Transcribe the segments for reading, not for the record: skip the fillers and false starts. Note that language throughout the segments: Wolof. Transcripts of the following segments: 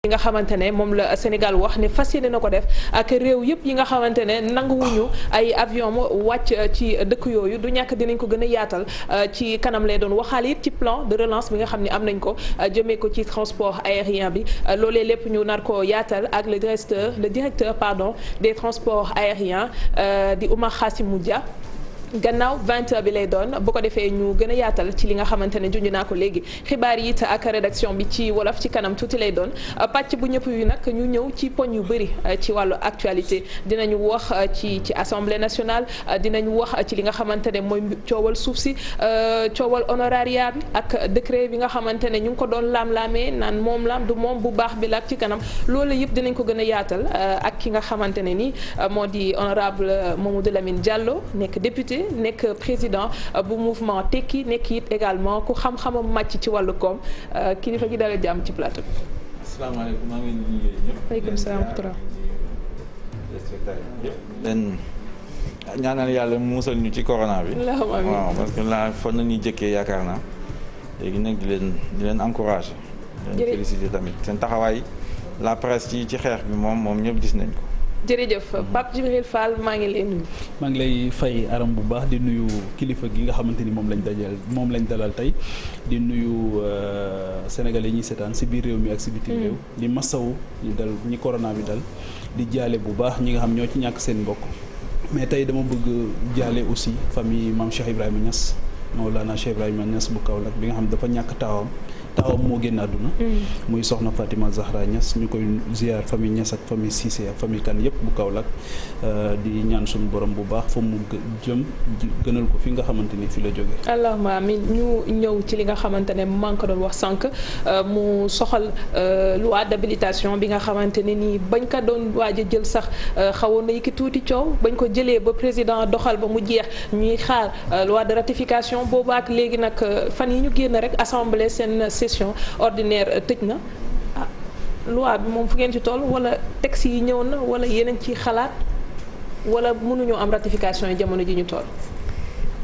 yi nga xamante ne moom la Sénégal wax ne fas yéene na ko def ak réew yëpp yi nga xamante ne nanguwuñu ay avion wàcc ci dëkk yooyu du ñàkk dinañ ko gën a yaatal ci kanam lay doon waxaale it ci plan de relance bi nga xam ne am nañ ko jëmee ko ci transport aérien bi loolee lépp ñu nar ko yaatal ak le directeur des transports aériens di Oumar Khassimou Dia gannaaw 20h bi lay doon bu ko defee ñu gën a yaatal ci li nga xamante ne junj naa ko léegi xibaar yi it ak rédaction bi ci wolof ci kanam tuuti lay doon pàcc bu ñëpp yu nag ñu ñëw ci poñ yu bëri ci wàllu actualité dinañu wax ci assemblée nationale dinañu wax ci li nga xamante ne mooy coowal suuf si coowal honorariat bi ak décret bi nga xamante ne ñu ngi ko doon laam-laamee naan moom laam du moom bu baax bi la ak ci kanam loolu yëpp dinañ ko gën a yaatal ak ki nga xamante ne ni moo di honorable Mamadou Lamine Diallo nekk député nekk président bu mouvement Tekki nekk it également ku xam-xamam màcc ci wàllu koom kilifa gi dala jàmm ci plateau bi. asalaamaaleykum maa ngi leen di nuyu ñëpp. waaleykum salaam leen ñaanal yàlla mu musal ñu ci corona bi. waaw parce que là fa na ñuy jëkkee yaakaar naa léegi nag di leen encouragé. di leen félicité tamit seen taxawaay la presse ci xeex bi moom ñëpp gis nañ ko. jërëjëf Pape Djibril Fall maa ngi lay nuyu. maa ngi lay fay aram bu baax di nuyu kilifa gi nga xamante ni moom lañ dalal tey di nuyu sénégalais ñi seetaan si biir réew mi ak si bitim réew. di masawu ñi corona bi dal di jaale bu baax ñi nga xam ñoo ci ñàkk seen mbokk mais tey dama bëgg jaale aussi famille maam Cheikh Ibrahima Niass Mawlana Cheikh Ibrahima Niass bu Kaolack bi nga xam dafa ñàkk taawam moo génn àdduna muy soxna Fatima Zahra Niass ñu koy ziar famille Niass ak famille Cissé ak famille Kane yëpp bu Kaolack di ñaan suñu borom bu baax fa mu jëm gënal ko fi nga xamante ni fi la jóge allahumma amin ñu ñëw ci li nga xamante ne maa ngi ko doon wax sànq mu soxal loi d'habilitation bi nga xamante ne nii bañ ko doon waaj a jël sax xawoon na yiki tuuti coow bañ ko jëlee ba président doxal ba mu jeex ñuy xaar loi de ratification boobu ak léegi nag fan yi ñu génn rek assemblée seen session ordinaire tëj na loi bi moom fu ngeen ci toll wala texte yi ñëw na wala yeneen ci xalaat wala mënuñoo am ratification yi jamono ji ñu toll.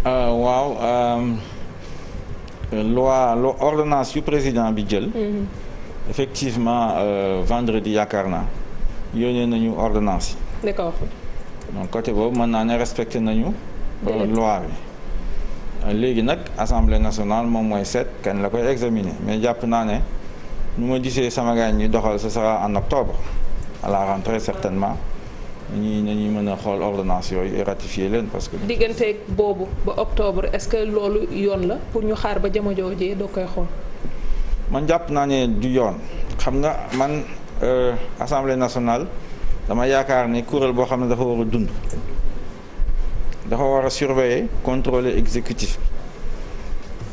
waaw loi ordonnance yu président bi jël. effectivement vendredi yaakaar naa yónnee nañu ordonnance yi. d'accord. donc côté boobu mën naa ne respecté nañu. loi bi. léegi nag assemblée nationale moom mooy seet kañ la koy examiner mais jàpp naa ne nu ma gisee sama gars ñi doxal ce sera en octobre à la rentrée certainement nañuy mën a xool ordonnance yooyu et ratifier leen parce que. diggante boobu ba octobre est-ce que loolu yoon la pour ñu xaar ba jamono joojee doo koy xool. man jàpp naa ne du yoon xam nga man assemblée nationale dama yaakaar ne kuréel boo xam ne dafa war a dund. dafa war a surveiller contrôler exécutif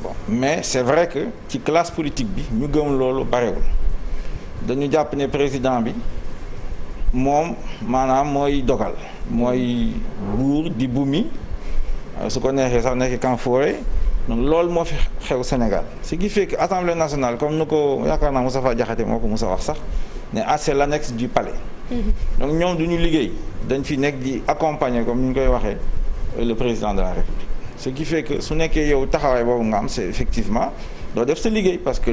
bon mais c'est vrai que ci classe politique bi ñu gëm loolu barewul dañu jàpp ne président bi moom maanaam mooy dogal mooy buur di bumi su ko neexee sax nekk kanfoore donc loolu moo fi xew Sénégal ce qui fait que Assemblée nationale comme nu ko yaakaar naa Moustapha Diakhaté moo ko mos a wax sax ne c'est l'annexe du palais donc ñoom du ñu liggéey dañ fi nekk di accompagner comme ni ñu koy waxee le président de la République ce qui fait que su nekkee yow taxawaay boobu nga am c'est effectivement doo def sa liggéey parce que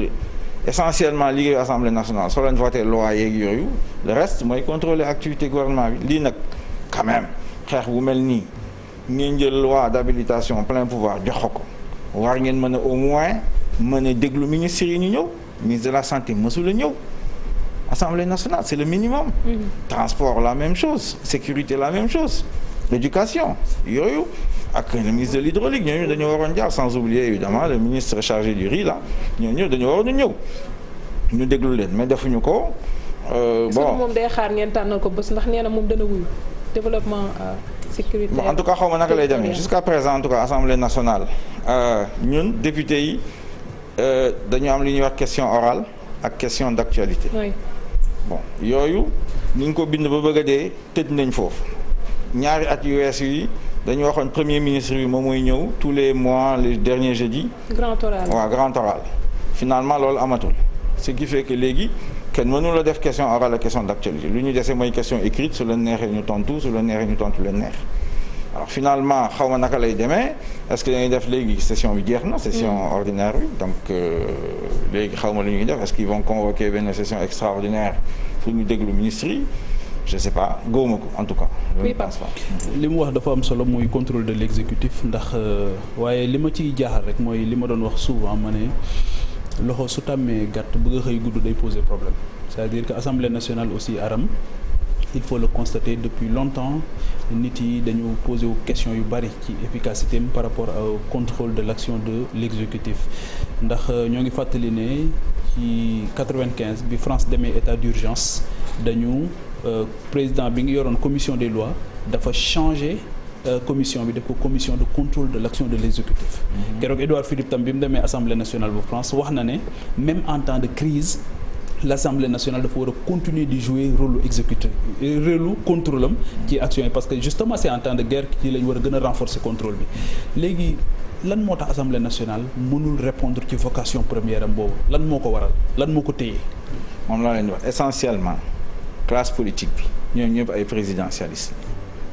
essentiellement liggéeyu assemblée nationale soo leen voté loi yeeg yooyu le reste mooy contrôler activité gouvernement bi lii nag quand même xeex bu mel nii ngeen jël loi d'habilitation plein pouvoir jox ko war ngeen mën a au moins mën a déglu ministres yi ñu ñëw ministre de la santé mësul a ñëw assemblée nationale c'est le minimum transport la même chose sécurité la même chose l'éducation yooyu ak le ministre de l'hydraulique ñooñu dañoo waroon jaar sans oublier évidemment le ministre chargé du riz là ñooñu dañoo waroon ñëw ñu déglu leen mais defuñu ko. bon moom day xaar ngeen tànnal ko bés ndax nee na moom dana wuyu développement sécurité. bon en tout cas xaw ma naka lay demee jusqu'à présent en tout cas assemblée nationale ñun député yi dañu am li ñuy wax question orale ak question d'actualité. oui bon yooyu ni ñu ko bind ba bëgg a dee tëj nañ foofu. ñaari at yu wees yi dañu waxoon premier ministre bi moom mooy ñëw tous les mois les derniers jeudis. grand oral waaw grand oral. finalement loolu amatul ce qui fait que léegi kenn mënu la def question orale ak question d'actualité lu ñu dese mooy question écrite su leen neexee ñu tontu su leen neexee ñu tontu leen neex alors finalement xaw ma naka lay demee est-ce que dañuy def léegi session bi jeex na session ordinaire bi donc léegi xaw ma lu ñuy def est-ce qu'ils vont convoquer benn session extraordinaire pour ñu déglu ministre yi je sais pas góoma ko en tout cas. je ne pense pas. li mu wax dafa am solo muy contrôle de l'exécutif ndax waaye li ma ciy jaaxal rek mooy li ma doon wax souvent ma ne loxo su tàmmee gàtt bëgg a xëy gudd day poser problème c'est-à-dire que Assemblée nationale aussi aram il faut le constater depuis longtemps nit yi dañu posé wu question yu bari ci efficacité par rapport au contrôle de l'action de l'exécutif ndax ñoo ngi fàttali ne ci 95 bi France demee état d'urgence dañu président bi ngi yoroon commission des lois dafa changer commission bi def ko commission de contrôle de l'action de l'exécutif keroog Édouard Philippe tam bi mu demee Assemblée nationale bu France wax na ne même en temps de crise l'Assemblée nationale dafa war a continuer di jouer rôle exécutif rôle contrôle am ci action yi parce que justement c'est en temps de guerre ci lañ war a gën a renforcer contrôle bi léegi lan moo tax Assemblée nationale mënul répondre ci vocation première am boobu lan moo ko waral lan moo ko téye. moom laa leen di wax essentiellement classe politique bi ñoom ñëpp ay présidentialistes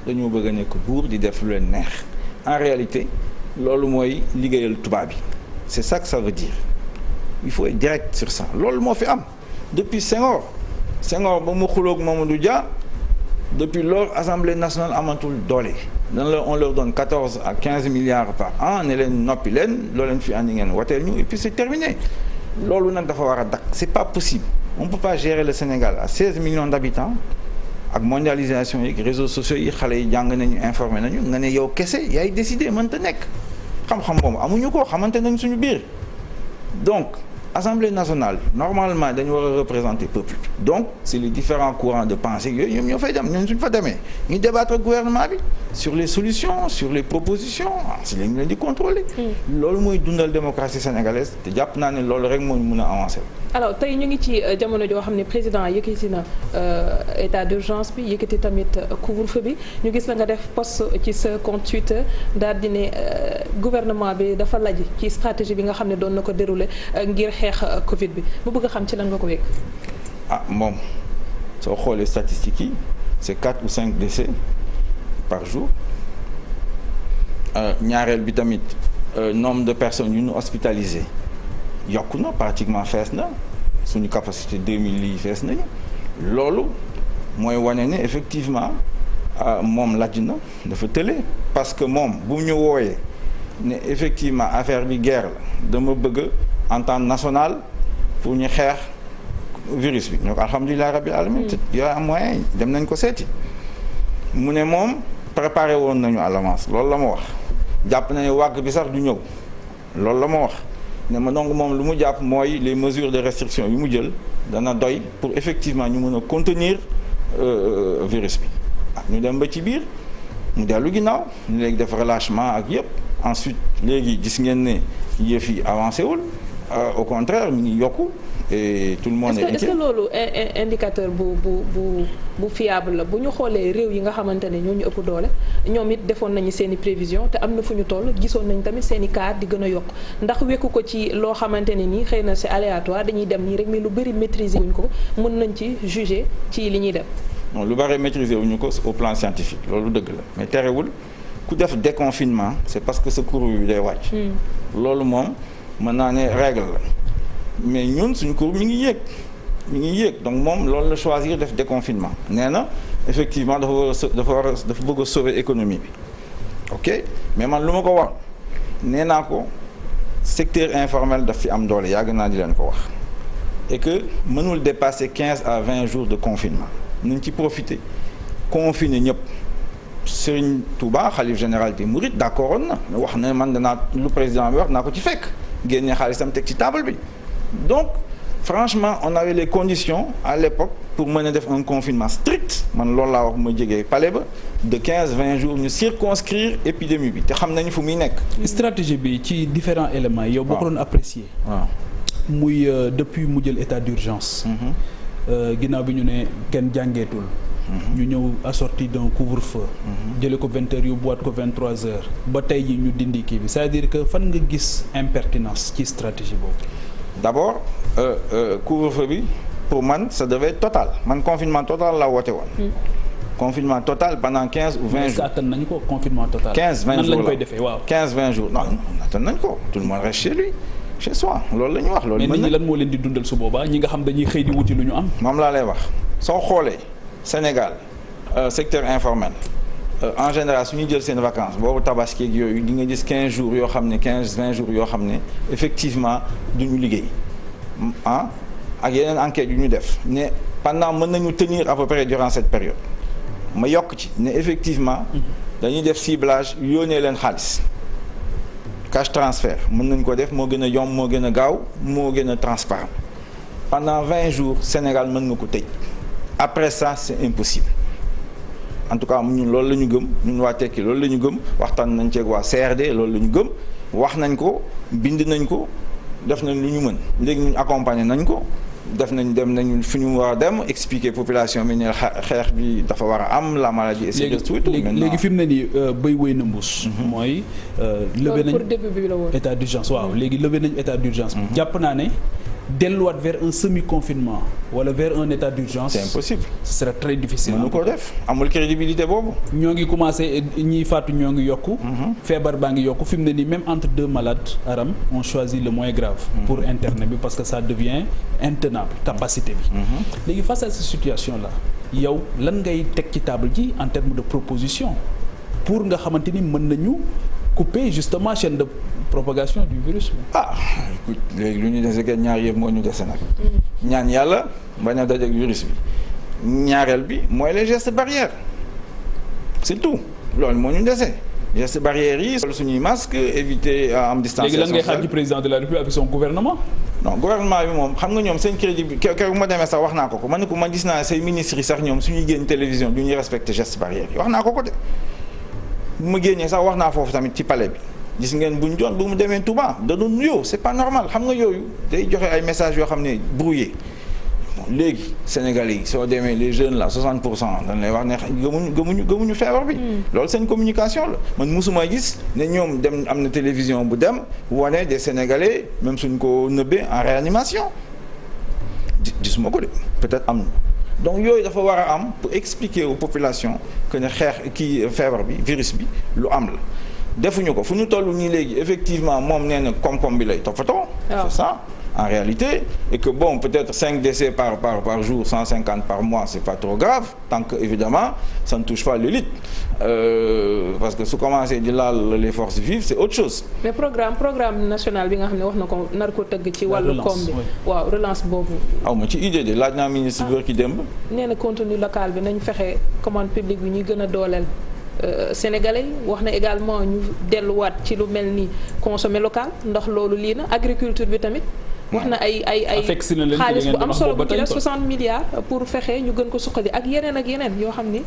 dañoo bëgg a nekk buur di def lu leen neex en réalité loolu mooy liggéeyal tubaab bi c'est ça que ça veut dire il faut être direct sur ça loolu moo fi am. depuis Senghor ba mu xuloog Mamadou Dia depuis lors Assemblée nationale amatul doole on leur donne 14 à 15 milliards par an ne leen noppi leen loo leen fi andi ngeen wateel ñu et puis c'est terminé loolu nag dafa war a dakk c'est pas possible on peut pas gérer le Sénégal à 16 millions d'habitants ak mondialisation yi réseaux sociaux yi xale yi jàng nañu informé nañu nga ne yow kese yaay décidé mënta nekk xam-xam boobu amuñu ko xamante nañ suñu biir donc Assemblée nationale normalement dañu war a représenter peuple donc c'est les différents courants de pensée yooyu ñoom ñoo fay dem ñoom suñu fa demee ñu débattre gouvernement bi sur les solutions sur les propositions si la ñu leen di contrôler loolu mooy dundal démocratie sénégalaise te jàpp naa ne loolu rek moo mën a avancer. alors tey ñu ngi ci jamono joo xam ne président yëkkati na état d'urgence bi yëkkati tamit couvre-feu bi ñu gis la nga def post ci sa compte Twitter daal di ne gouvernement bi dafa laj ci stratégie bi nga xam ne doon na ko dérouler ngir xeex Covid bi bu bëgg a xam ci lan nga ko wékk. moom soo xoolee statistiques yi c'est 4 ou 5 décès par jour ñaareel bi tamit nombre de personnes yu ñu hospitalisées yokku na pratiquement fees na suñu capacité 2000 lits fees nañu loolu mooy wane ne effectivement moom lajj na dafa tële parce que moom bu ñu wooyee ne effectivement affaire bi guerre la dama bëgg entente nationale pour ñu xeex virus bi ñoo ko alhamdulilah rabbil alamin yooyu am moyen dem nañ ko seeti mu ne moom préparé woon nañu à l'avance loolu la ma wax jàpp na ne wàgg bi sax du ñëw loolu la ma wax ne ma donc moom lu mu jàpp mooy les mesures de restriction yu mu jël dana doy pour effectivement ñu mën a contenir virus bi ñu dem ba ci biir mu dellu ginnaaw ñu léegi def relâchement ak yëpp ensuite léegi gis ngeen ne yëf yi avancé wul au contraire mi ngi yokku et tout le monde est inquiet. Est-ce que loolu indicateur bu fiable la bu ñu xoolee réew yi nga xamante ne ñoo ñu ëpp doole ñoom it defoon nañu seen i prévision te am na fu ñu toll gisoon nañ tamit seen i cas di gën a yokk ndax wekku ko ci loo xamante ne nii xëy na c'est aléatoire dañuy dem nii rek mais lu bëri maîtriser wuñ ko mën nañ ci juger ci li ñuy dem. non lu bëri maîtriser wuñu ko au plan scientifique loolu dëgg la mais terewul ku def déconfinement c'est parce que sa courbe bi day wàcc. loolu moom mën naa ne règle la. mais ñun suñu courbe mi ngi yéeg donc moom loolu la choisir def déconfinement nee na effectivement dafa bëgg a sauver économie bi ok mais man lu ma ko wax nee naa ko secteur informel daf fi am doole yàgg naa di leen ko wax et que mënul dépasser 15 à 20 jours de confinement nañ ci profiter confiner ñëpp Serigne Touba xalif général des Mourides d'accord woon na wax ne man danaa lu président bi wax naa ko ci fekk génne xaalisam teg ci table bi donc franchement on avait les conditions à l'époque pour mën a def un confinement strict man loolu laa wax ma jógee palais ba de 15-20 jours ñu circonscrire épidémie bi te xam nañu fu muy nekk. stratégie bi ci différents éléments yow boo ko doon apprécier. waaw muy depuis mu jël état d'urgence. ginnaaw bi ñu ne kenn jàngeetul. ñu ñëw assorti d'un couvre-feu. jële ko 20 heures yóbbuwaat ko 23 heures. ba tey ji ñu dindi kii bi c'est-à-dire que fan nga gis impertinence ci stratégie boobu. d'abord couvre-feu bi pour man ça devait être total man confinement total la woote woon. confinement total pendant 15 ou 20 jours. est-ce que attan nañu ko confinement total. 15 20 jours nan lañ koy defee waaw. 15 20 jours non attan nañ ko tout le monde reste chez lui chez soi loolu la ñu wax. loolu mais nit ñi lan moo leen di dundal su boobaa ñi nga xam dañuy xëy di wuti lu ñu am. moom laa lay wax soo xoolee Sénégal secteur informel en général su ñuy jël seen vacances boobu tabaski ak yooyu di nga gis 15 jours yoo xam ne 15 20 jours yoo xam ne effectivement du ñu liggéey ah ak yeneen enquêtes yu ñu def ne pendant mën nañu tenir à peu près durant cette période ma yokk ci ne effectivement dañuy def ciblage yónnee leen xaalis cash transfert mën nañ ko def moo gën a yomb moo gën a gaaw moo gën a transparent pendant 20 jours Sénégal mën nga ko tëj après ça c'est impossible en tout cas ñun loolu la ñu gëm ñun waa Tekki loolu la ñu gëm waxtaan nañ ceeg waa CRD loolu la ñu gëm wax nañ ko bind nañ ko def nañ lu ñu mën léegi ñun accompagner nañ ko def nañ dem nañu fi ñu war a dem expliquer population bi ne xeex bi dafa war a am la maladie. léegi fi mu ne nii béy wéy na mbuus. mooy levé nañ état d'urgence waaw léegi levé nañ état d'urgence. jàpp naa ne delluwaat vers un semi-confinement wala vers un état d'urgence. c'est impossible. ce sera très difficile. mënu ko def amul crédibilité boobu. ñoo ngi commencé ñiy faatu ñoo ngi yokku. feebar baa ngi yokku fi mu ne nii même entre deux malades Aram on choisit le moins grave. pour internet bi parce que ça devient intenable capacité bi. léegi face à cette situation là yow lan ngay teg ci table ji en termes de proposition pour nga xamante ni mën nañu couper justement chaîne de propagation du virus. Écoute léegi lu ñu dese kenn ñaar yëpp moo ñu dese nag. ñaan yàlla bañ a dajeek virus bi ñaareel bi mooy les gestes barrières c'est tout loolu moo ñu dese gestes barrières yi. sol suñuy masque éviter am distanciation. léegi lan ngay xaar ci président de la République avec son gouvernement. non gouvernement bi moom xam nga ñoom seen crédit bi keroog bu ma demee sax wax naa ko man ne ko man gis naa say ministres yi sax ñoom suñuy génn télévision du ñuy respecter gestes barrières yi wax naa ko de bu ma génnee sax wax naa foofu tamit ci palais bi. gis ngeen buñ doon bu mu demee Touba da doon nuyoo c'est pas normal xam nga yooyu day joxe ay messages yoo xam ne brouillé léegi Sénégalais yi soo demee les jeunes là 60% dañ lay wax ne gëmuñu feebar bi. loolu seen communication la man musuma gis ne ñoom dem am na télévision bu dem wane des Sénégalais même suñ ko nëbbee en réanimation gisuma ko de peut-être am na donc yooyu dafa war a am pour expliquer aux populations que ne kii feebar bi virus bi lu am la. defuñu ko fu ñu toll nii léegi effectivement moom nee na koom-koom bi lay toppatoo. c'est ça en réalité et que bon peut-être 5 décès par jour 150 par mois c'est pas trop grave tant que évidemment ça ne touche pas l'élite parce que su commencé di laal les forces vives c'est autre chose. mais programme national bi nga xam ne wax na ko nar ko tëgg ci wàllu koom bi waaw relance boobu. aw ma ci idée de laaj naa ministre bi ki démb. nee na contenu local bi nañ fexe commande publique bi ñuy gën a dooleel. Sénégalais wax na également ñu delluwaat ci lu mel ni consommer local ndax loolu lii na agriculture bi tamit wax na ay xaalis bu am solo bu ci def 60 milliards pour fexe ñu gën ko suqali ak yeneen yoo xam ni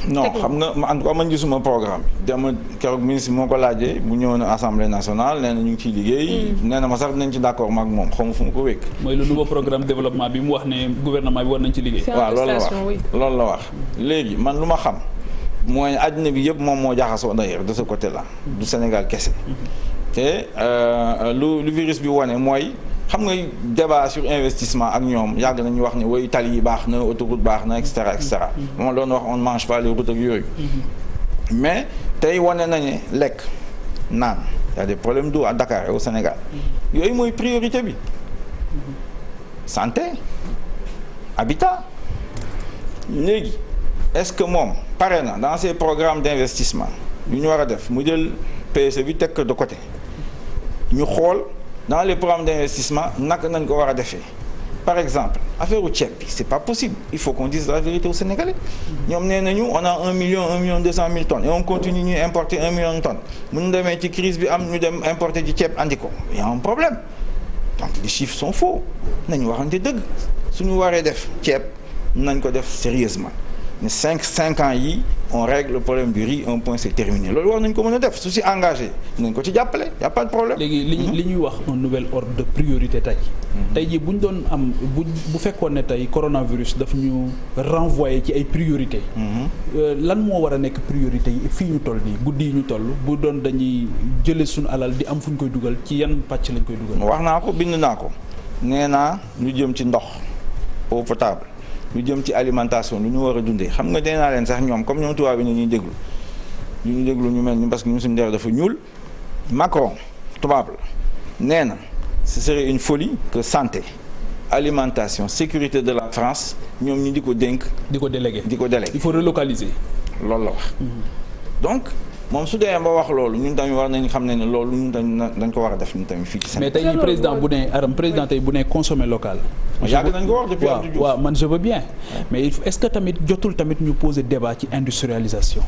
non xam nga en tout cas man gisuma programme bi dama keroog ministre moo ko laajee bu ñëwoon assemblée nationale nee na ñu ngi ciy liggéey nee na ma sax dinañ ci d'accord maag moom xaw ma fu mu ko wékk mooy le nouveau programme développement bi mu wax ne gouvernement bi war nañ ci liggéey waaw loolu la wax léegi man lu ma xam mooy àddina bi yëpp moom moo jaxasoo d'ailleurs de ce côté là du Sénégal kese te lu virus bi wane mooy xam nga débat sur investissement ak ñoom yàgg nañu wax ne woy tali yi baax na autoroute baax na et cetera moom doon wax on ne mange pas les routes ak yooyu mais tey wane nañu lekk naan y a des problèmes d'eau à Dakar et au Sénégal yooyu mooy priorité bi santé habitat léegi est-ce que moom pare na dans ces programmes d'investissement yu ñu war a def mu jël PSE bi teg ko de côté ñu xool dans les programmes d'investissement naka nañ ko war a defee par exemple affaire u ceeb bi c'est pas possible il faut qu'on dise la vérité aux Sénégalais ñoom nee nañu on a 1 million 200 000 tonnes et on continue ñuy importer 1 million de tonnes mu ñu demee ci crise bi am ñu dem importer ci ceeb andi ko il y a un problème donc les chiffres sont faux nañu waxante dëgg suñu waree def ceeb nañ ko def sérieusement ne 5 ans yi on règle le problème du riz un point c'est terminé loolu war nañ ko mën a def su si engagé nañ ko ci jàppale y a pas de problème. léegi li ñuy wax un nouvel ordre de priorité tey. tey jii bu ñu doon am bu fekkoon ne tey coronavirus daf ñu renvoyer ci ay priorités. lan moo war a nekk priorité yi fii ñu toll nii guddi yi ñu toll bu doon dañuy jëlee suñu alal di am fu ñu koy dugal ci yan pàcc lañ koy dugal. wax naa ko bind naa ko nee naa lu jëm ci ndox eau potable lu jëm ci alimentation lu ñu war a dundee xam nga dee naa leen sax ñoom comme ñoom tubaab bi ne ñuy déglu ñu mel ni parce que ñun suñu der dafa ñuul Macron tubaab la nee na ce serait une folie que santé alimentation sécurité de la France ñoom ñu di ko dénk. di ko délégué il faut relocaliser. loolu la wax. donc moom su dee ba wax loolu ñun tamit war nañu xam ne loolu ñun tamit dañ ko war a def ñun tamit fii ci Sénégal. mais tey président bu ne Aram président tey bu ne consommer local. yàgg nañ ko wax depuis Abdou Diouf waaw man je veux bien mais est-ce que tamit jotul tamit ñu poser débat ci industrialisation.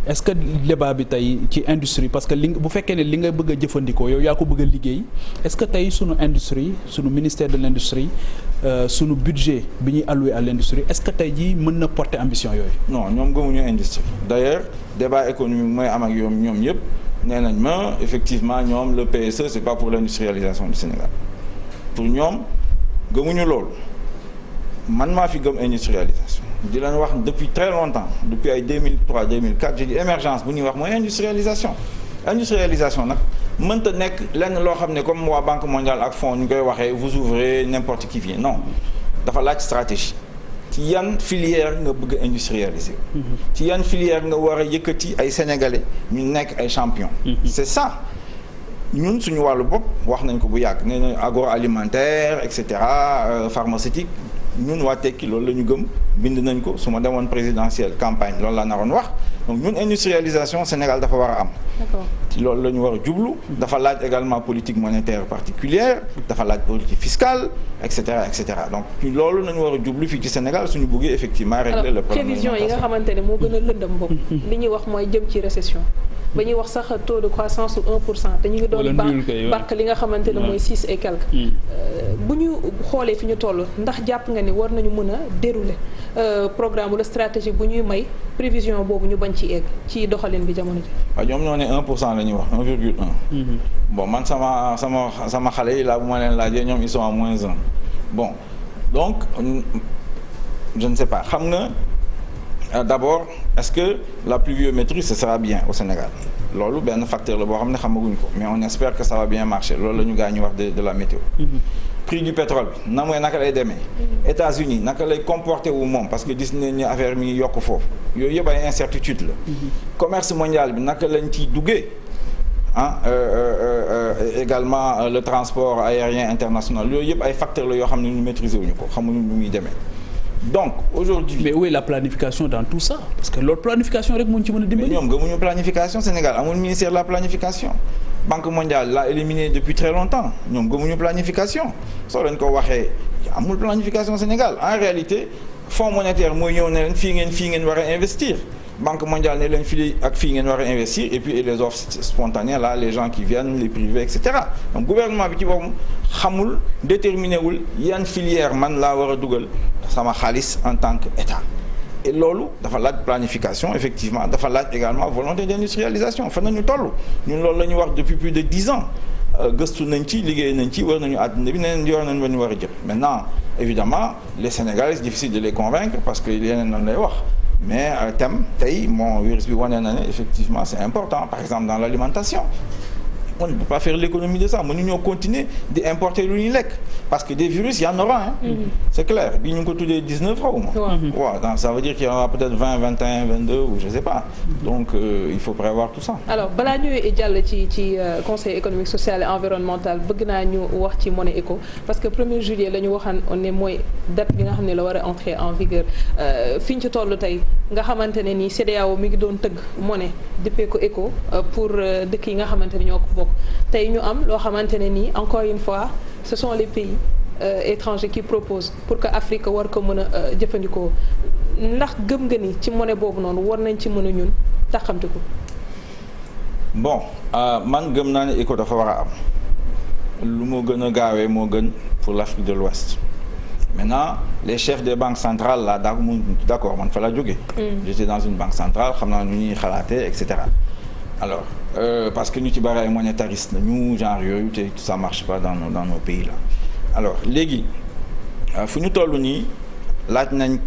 est-ce que débat bi tey ci industrie parce que bu fekkee ne li nga bëgg a jëfandikoo yow yaa ko bëgg a liggéey est-ce que tey sunu industrie sunu ministère de l'industrie sunu budget bi ñuy alloué à l'industrie est-ce que tey jii mën na porter ambition yooyu. non ñoom gëmuñu industrie d'ailleurs débat économique mooy am ak ñoom ñëpp nee nañ ma effectivement ñoom le PSE c'est pas pour l'industrialisation du Sénégal pour ñoom gëmuñu loolu man maa fi gëm industrialisation. di leen wax depuis très longtemps depuis ay 2003 2004 j'ai dit émergence bu ñuy wax mooy industrialisation nag mënta nekk lenn loo xam ne comme waa Banque mondiale ak fonds ñu koy waxee vous ouvrez n'importe qui vient non dafa laaj stratégie ci yan filière nga bëgg a industrialiser ci yan filière nga war a yëkkati ay sénégalais ñu nekk ay champions c'est ça ñun suñu wàllu bopp wax nañ ko bu yàgg nee na agroalimentaire et cetera pharmaceutique ñun waa Tekki loolu la ñu gëm bind nañ ko su ma demoon présidentielle campagne loolu laa naroon wax donc ñun industrialisation Sénégal dafa war a am. d'accord ci loolu la ñu war a jublu. dafa laaj également politique monétaire particulière dafa laaj politique fiscale et cetera et cetera donc loolu nañu war a jublu fii ci Sénégal suñu bëggee effectivement régler le problème. prévision yi nga xamante ne moo gën a lëndëm bopp. li ñuy wax mooy jëm ci récession. ba ñuy wax sax taux de croissance su 1% te ñu ngi doon barque li nga xamante ne mooy 6 et quelques. bu ñu xoolee fi ñu toll ndax jàpp nga ni war nañu mën a dérouler programme wala stratégie bu ñuy may prévision boobu ñu bañ ci egg ci doxalin bi jamono ji. waaw ñoom ñoo ne 1% la ñuy wax 1,1. bon man sama xale yi laa bu ma leen laajee ñoom ils sont à -1. bon donc je ne sais pas xam nga. D'abord est-ce que la pluviométrie ce sera bien au Sénégal loolu benn facteur la boo xam ne xamaguñ ko mais on espère que ça va bien marcher loolu la ñu gaa ñu wax de la météo. prix du pétrole bi naka lay demee. États-Unis naka lay comporter wu moom parce que gis nañ ne affaire mi ngi yokk foofu yooyu yëpp ay incertitude la. commerce mondial bi naka lañ ciy duggee également le transport aérien international yooyu yëpp ay facteurs la yoo xam ne ñu maîtriser wuñu ko xamuñu nu muy demee. donc aujourd'hui mais où est la planification dans tout ça parce que loolu planification rek moo ci mën a dimbali. ñoom gëmuñu planification Sénégal amul ministère de la planification Banque mondiale l'a éliminé depuis très longtemps ñoom gëmuñu planification soo leen ko waxee amul planification Sénégal en réalité fonds monétaire mooy ñëw ne leen fii ngeen war a investir Banque mondiale ne leen fii ak fii ngeen war a investir et puis les offres spontanées là les gens qui viennent les privés et cetera donc gouvernement bi ci boppam xamul déterminé wul yan filière man laa war a dugal sama xaalis en tant que État et loolu dafa laaj planification effectivement dafa laaj également volonté d'industrialisation fan nañu toll ñun loolu la ñu wax depuis plus de 10 ans gëstu nañ ci liggéey nañ ci war nañu àdduna bi neneen yor nañ ba ñu war a jëm maintenant évidemment les Sénégalais c'est difficile de les convaincre parce que yeneen nañ lay wax mais tey mon virus bi wane na ne effectivement c'est important par exemple dans l'alimentation on ne peut pas faire l'économie de ça mënuñoo continuer di importer lu ñuy lekk parce que des virus il y en aura c'est clair bii ñu ngi ko tuddee 19 xaw ma waaw donc ça veut dire qu'il y en aura peut-être 20 21 22 ou je sais pas donc il faut prévoir tout ça. alors balaa ñuy jàll ci conseil économique social et environnemental bëgg naa ñu wax ci monnaie éco parce que 1er juillet la ñu waxaan ne mooy date bi nga xam ne la war a entrer en vigueur fi ñu ci toll tey nga xamante ne nii CEDEAO mi ngi doon tëgg monnaie dippee ko éco pour dëkk yi nga xamante ne ñoo ko bokk tey ñu am loo xamante ne nii encore une fois ce sont les pays étrangers qui proposent pour que Afrique war ko mën a jëfandikoo ndax gëm nga ni ci monnaie boobu noonu war nañ ci mën a ñun taxamtiku. bon man gëm naa ne éco dafa war a am lu moo gën a gaawee moo gën pour l'Afrique de l'Ouest maintenant les chefs des banques centrales là d'accord man fa la jógee. j'étais dans une banque centrale xam naa nu ñuy xalaatee et cetera alors parce que ñu ci bari ay monétaristes la ñu genre yooyu te ça marche pas dans nos pays là alors léegi fu ñu toll nii laaj nañ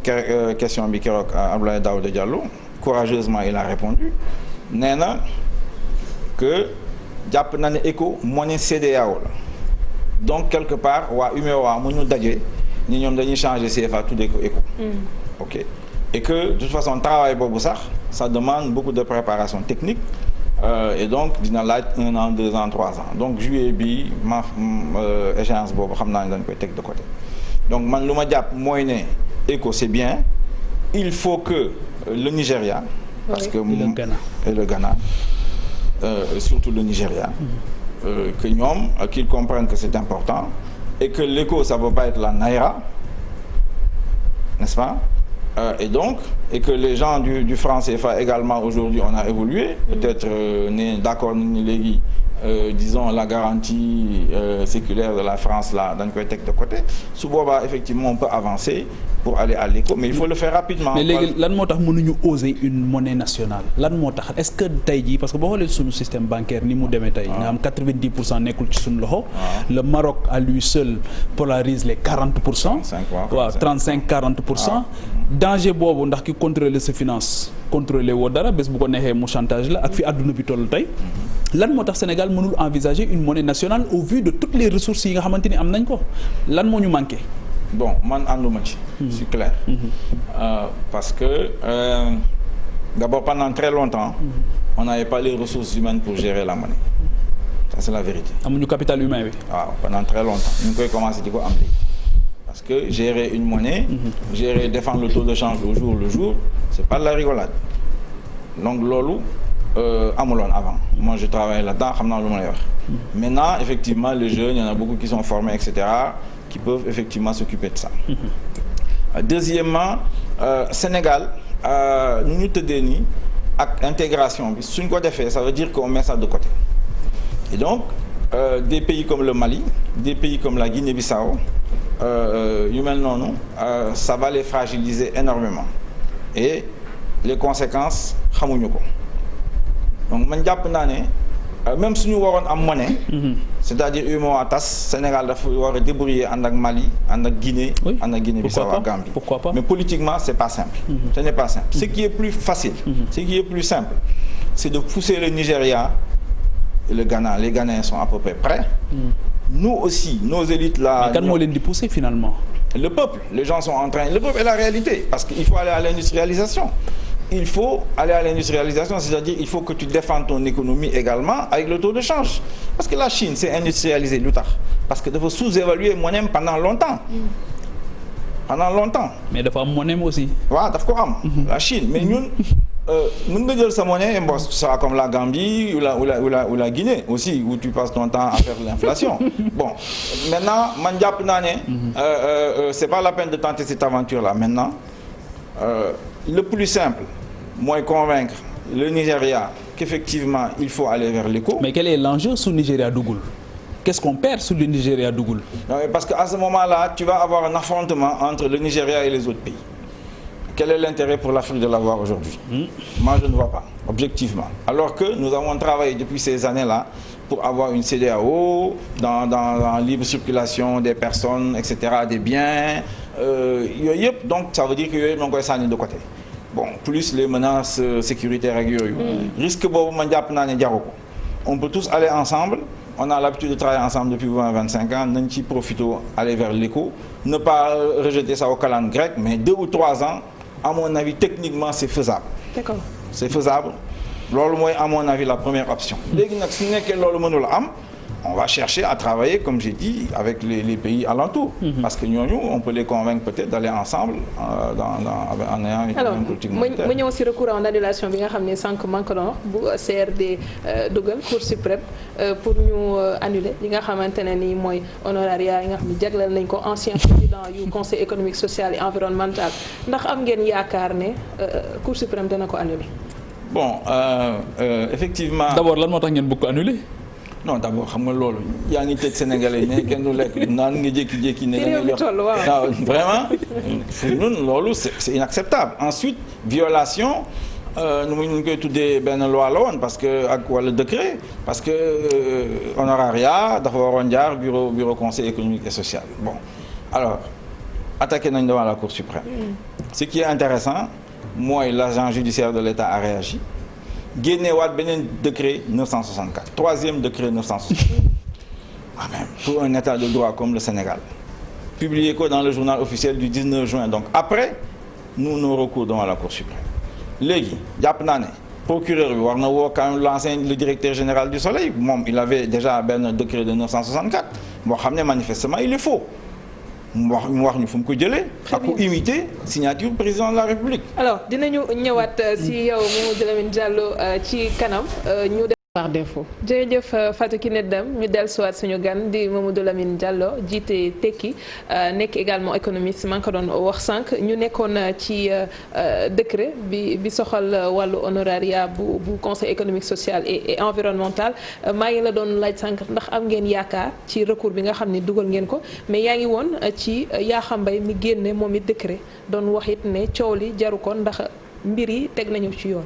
question bi keroog Abdoulaye Daouda Diallo courageusement il a répondu nee na que jàpp na ne éco monnaie CEDEAO la donc quelque part waa UEMOA mu ñu daje ni ñoom dañuy changer CFA tuddee ko ECO. ok et que de toute façon travail boobu sax ça demande beaucoup de préparation technique. Et donc dina laaj 1 an 2 ans 3 ans donc juillet bi échéance boobu xam naa ne dañ koy teg de côté donc man lu ma jàpp mooy ne ECO c'est bien il faut que le Nigeria parce que et le Ghana surtout le Nigeria que ñoom qu'ils comprennent que c'est important et que l'ECO ça peut pas être la Naira n'est-ce pas et que les gens du franc CFA également aujourd'hui on a évolué peut-être ne d'accord nañu léegi disons la garantie séculaire de la France là dañ koy teg de côté su boobaa effectivement on peut avancer pour aller à l'ECO mais il faut le faire rapidement. mais léegi lan moo tax mënuñu oser une monnaie nationale lan moo tax est-ce que tey jii parce que boo xoolee suñu système bancaire ni mu demee tey. nga am 90% nekkul ci suñu loxo. le Maroc à lui seul polarise les 40%. 35-40%. danger boobu ndax ki contrôler sa finance contrôler woo dara bés bu ko neexee mu chantage la ak fi àdduna bi toll tey lan moo tax Sénégal mënul envisager une monnaie nationale au vu de toutes les ressources yi nga xamante ni am nañ ko lan moo ñu manqué. bon man ànduma ci. c'est clair. parce que d'abord pendant très longtemps. on n'avait pas les ressources humaines pour gérer la monnaie ça c'est la vérité. amuñu capital humain bi. waaw pendant très longtemps ñu ngi koy commencer di ko am léegi. parce que gérer une monnaie. défendre le taux de change au jour le jour c'est pas de la rigolade donc loolu amuloon avant moi je travaille là-dedans xam naa lu ma lay wax. maintenant effectivement les jeunes il y en a beaucoup qui sont formés etc. qui peuvent effectivement s'occuper de ça. Deuxièmement Sénégal nu ñu tëddee nii ak intégration bi suñ ko defee ça veut dire qu'on met ça de côté et donc des pays comme le Mali des pays comme la Guinée-Bissau yu mel noonu ça va les fragiliser énormément et les conséquences xamuñu ko donc man jàpp naa ne même suñu waroon am monnaie. c'est-à-dire UEMOA tas Sénégal dafa war a débrouiller ànd ak Mali ànd ak Guinée. ànd ak Guinée-Bissau ak Gambie. pourquoi pas mais politiquement c'est pas simple. ce n'est pas simple ce qui est plus facile. ce qui est plus simple c'est de pousser le Nigeria et le Ghana les Ghanéens sont à peu près prêts. nous aussi nos élites là. mais kan moo leen di pousser finalement. le peuple les gens sont en train le peuple est la réalité parce qu'il faut aller à l'industrialisation. il faut aller à l'industrialisation c'est-à-dire il faut que tu défendes ton économie également avec le taux de change parce que la Chine s'est industrialisée lu tax parce que dafa sous-évaluer monnaie pendant longtemps mais dafa am monnaie aussi waaw daf ko am la Chine mais ñun mën nga jël sa monnaie bon ça comme la Gambie ou la Guinée aussi où tu passes ton temps à faire l'inflation bon maintenant man jàpp naa ne c'est pas la peine de tenter cette aventure là maintenant le plus simple mooy convaincre le Nigeria qu'effectivement il faut aller vers l'ECO. mais quel est l'enjeu su Nigeria duggul qu'est-ce qu'on perd su le Nigeria duggul. parce que à ce moment-là tu vas avoir un affrontement entre le Nigeria et les autres pays. Quel est l'intérêt pour l'Afrique de l'avoir aujourd'hui? Moi je ne vois pas objectivement alors que nous avons travaillé depuis ces années-là pour avoir une CEDEAO dans libre circulation des personnes etc. des biens yooyu yëpp donc ça veut dire que yooyu ñoo koy sànni de côté. bon plus les menaces sécuritaires ak yooyu. risque boobu man jàpp naa ne jaru ko. on peut tous aller ensemble on a l'habitude de travailler ensemble depuis 20-25 ans nañ ci profiter aller vers l'ECO ne pas rejeter ça aux calendes grecques mais 2 ou 3 ans à mon avis techniquement c'est faisable. D'accord. C'est faisable loolu mooy à mon avis la première option. léegi nag su nekkee loolu mënul am. on va chercher à travailler comme j'ai dit avec les pays alentours. Parce que ñooñu on peut les convaincre peut-être d'aller ensemble en ayant une politique monétaire. alors ma ñëw si recours en annulation bi nga xam ne sànq Macron bu CRD dugal Cour suprême pour ñu annuler li nga xamante ne nii mooy honoraria yi nga xam ne jagleel nañ ko ancien président yu conseil économique social et environnemental ndax am ngeen yaakaar ne Cour suprême dana ko annuler. bon effectivement. d'abord lan moo tax ngeen bëgg ko annuler. non d'abord xam nga loolu yaa ngi tëj Sénégalais ne kenn du lekk naan nga jékki-jékki ne nga jox waaw vraiment pour ñun loolu c'est inacceptable ensuite violation nu mu koy tuddee benn loi la woon parce que ak wala décret parce que honoraria dafa waroon jaar bureau conseil économique et social bon alors attaqué nañ devant la Cour suprême ce qui est intéressant mooy l'agent judiciaire de l'État a réagi génneewaat beneen décret 964 troisième décret 964 quand même pour un état de droit comme le Sénégal publié ko dans le journal officiel du 19 juin donc après nous recours devant la Cour suprême léegi jàpp naa ne procureur bi war na woo quand même l'ancien le directeur général du Soleil moom il avait déjà benn décret de 964 boo xam ne manifestement il est faux mu wax ñu fu mu ko jëlee. ak ku imiter signature président de la République. alors dinañu ñëwaat si yow Mamadou Lamine Diallo ci kanam ñu def par défaut. jërëjëf Fatou Kiné Deme ñu dellusiwaat suñu gan di Mamadou Lamine Diallo jiite Tekki nekk également économiste maa ngi ko doon wax sànq ñu nekkoon ci décret bi soxal wàllu honoraria bu conseil économique social et environnemental maa ngi la doon laaj sànq ndax am ngeen yaakaar ci recours bi nga xam ne dugal ngeen ko mais yaa ngi woon ci Yakham Mbaye mi génne moom it décret doon wax it ne coow li jaru ko ndax mbir yi teg nañu ci yoon.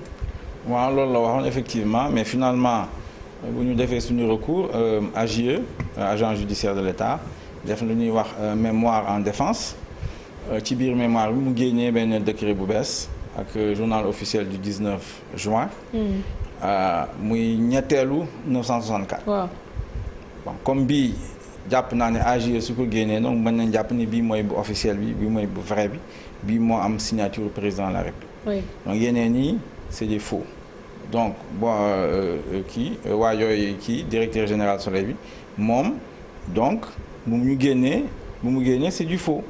waaw loolu la waxoon effectivement mais finalement bu ñu defee suñu recours AJE agent judiciaire de l'État def lu ñuy wax mémoire en défense ci biir mémoire bi mu génnee benn décret bu bees ak journal officiel du 19 juin muy ñetteelu 964 waaw bon comme bii jàpp naa ne AJE su ko génnee donc mën nañ jàpp ni bii mooy bu officiel bi mooy bu vrai bi bii moo am signature président de la République oui. donc yeneen yi c'est des faux donc bon waa yooyu kii directeur général Soleil bi moom donc bu mu génnee c'est du faux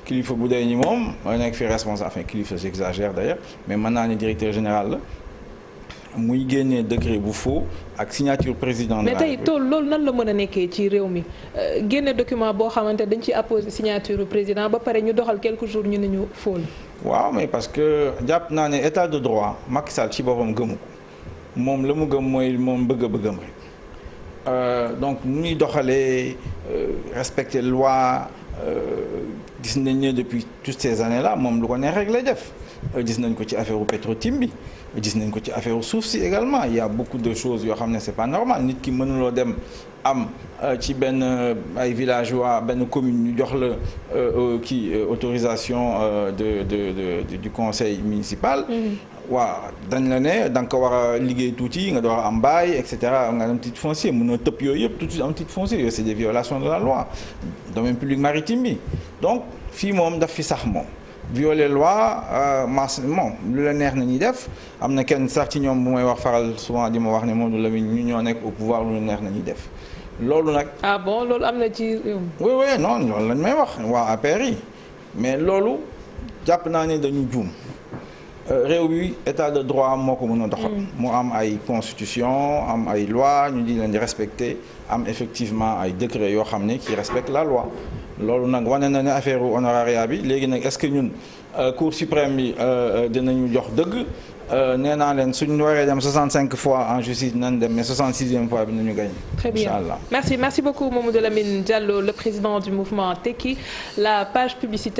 kilifa bu dee ñi moom nekk fi responsable enfin kilifa j'exagère d'ailleurs mais mën naa ne directeur général la muy génnee décret bu faux ak signature président de la République. mais tey tool loolu nan la mën a nekkee ci réew mi génne document boo xamante dañ ci apposé signature président ba pare ñu doxal quelques jours ñu ne ñu faux la. waaw mais parce que jàpp naa ne état de droit Macky Sall ci boppam gëmu ko moom la mu gëm mooy moom bëgg-bëggam rek donc nu ñuy doxalee respecter loi gis nañ ne depuis toutes ces années là moom lu ko neex rek lay def gis nañ ko ci affaire Petro-Tim bi gis nañ ko ci affaire suuf si également il y a beaucoup de choses yoo xam ne c'est pas normal nit ki mënuloo dem am ci benn ay villageois benn commune ñu jox la autorisation du conseil municipal. waaw dañ la ne da nga ko war a liggéey tuuti nga door a am bail et cetera nga am titre foncier mënoo tëb yooyu yëpp tout de suite am titre foncier yooyu c'est des violations de la loi domaine public maritime bi donc fii moom daf fi sax moom. violer loi moom lu la neex na ñuy def am na kenn sax ci ñoom bu may wax faral souvent di ma wax ne Mamadou Lamine ñu ñoo nekk au pouvoir lu la neex na ñuy def loolu nag. ah bon loolu am na ci réew mi. oui oui non loolu lañ may wax waa APR yi mais loolu jàpp naa ne dañu juum réew bi état de droit moo ko mën a doxal. mu am ay constitution am ay loi ñu di leen di respecter am effectivement ay décret yoo xam ne qui respectent la loi. loolu nag wane na ne affaire honoraria bi léegi nag est-ce que ñun cour suprême bi dinañu jox dëgg nee naa leen suñu waree dem 65 fois en justice nañ dem mais 66e fois bi nañu gañ. très bien inchallah. merci beaucoup Mamadou Lamine Diallo le président du mouvement Tekki la page publicitaire.